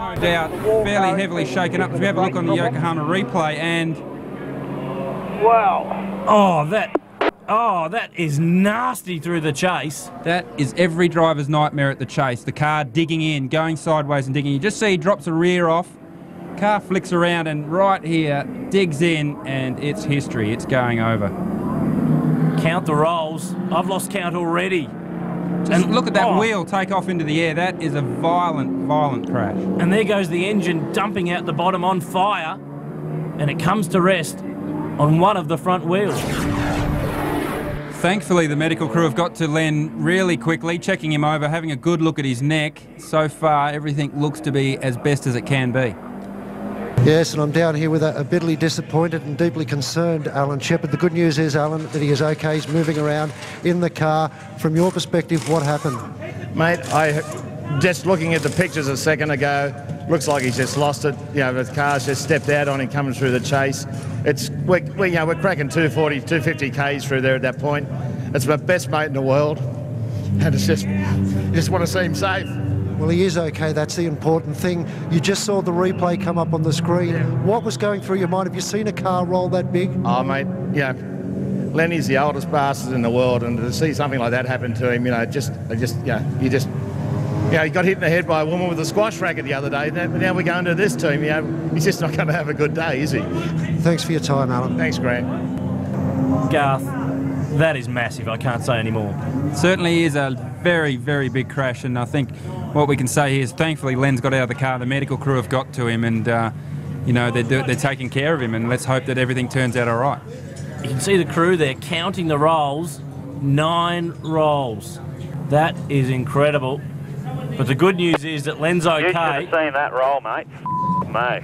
No doubt, fairly heavily shaken up. As we have a look on the Yokohama replay, and wow. Oh, that is nasty through the chase. that is every driver's nightmare at the chase. The car digging in, going sideways and digging. You just see he drops the rear off, car flicks around and right here digs in, and it's history. It's going over. Count the rolls. I've lost count already. And look at that wheel take off into the air. That is a violent, violent crash. And there goes the engine dumping out the bottom on fire, and it comes to rest on one of the front wheels. Thankfully, the medical crew have got to Len really quickly, checking him over, having a good look at his neck. So far, everything looks to be as best as it can be. Yes, and I'm down here with a bitterly disappointed and deeply concerned Alan Shepard. The good news is, Alan, that he is okay. He's moving around in the car. From your perspective, what happened? Mate, just looking at the pictures a second ago, looks like he's just lost it. You know, the car's just stepped out on him coming through the chase. We're cracking 240, 250 Ks through there at that point. It's my best mate in the world. And it's just, you just want to see him safe. Well, he is okay. That's the important thing. You just saw the replay come up on the screen. Yeah. What was going through your mind? Have you seen a car roll that big? Oh, mate, yeah. Lenny's the oldest bastard in the world, and to see something like that happen to him, he got hit in the head by a woman with a squash racket the other day. Now we're going to this team, he's just not going to have a good day, is he? Thanks for your time, Alan. Thanks, Grant. Garth, that is massive. I can't say any more. Certainly is a very, very big crash, and I think what we can say here is thankfully Len's got out of the car, the medical crew have got to him, and they're taking care of him, and let's hope that everything turns out all right. You can see the crew there counting the rolls. 9 rolls. That is incredible. But the good news is that Len's okay. You should have seen that roll, mate. Me.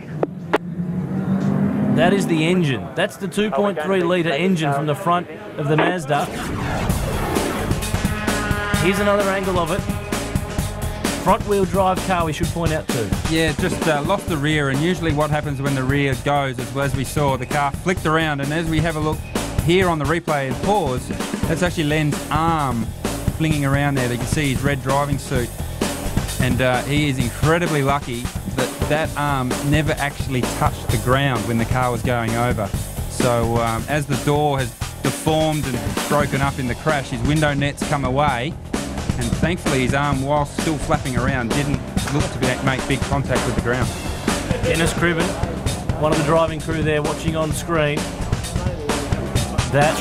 That is the engine. That's the 2.3 litre engine from the front of the Mazda. Here's another angle of it. Front wheel drive car, we should point out too. Yeah, just lost the rear, and usually what happens when the rear goes is, as we saw, the car flicked around, and as we have a look here on the replay and pause, that's actually Len's arm flinging around there. You can see his red driving suit, and he is incredibly lucky that that arm never actually touched the ground when the car was going over. So as the door has deformed and broken up in the crash, his window nets come away, and thankfully his arm, whilst still flapping around, didn't look to make big contact with the ground. Dennis Cribben, one of the driving crew there watching on screen. That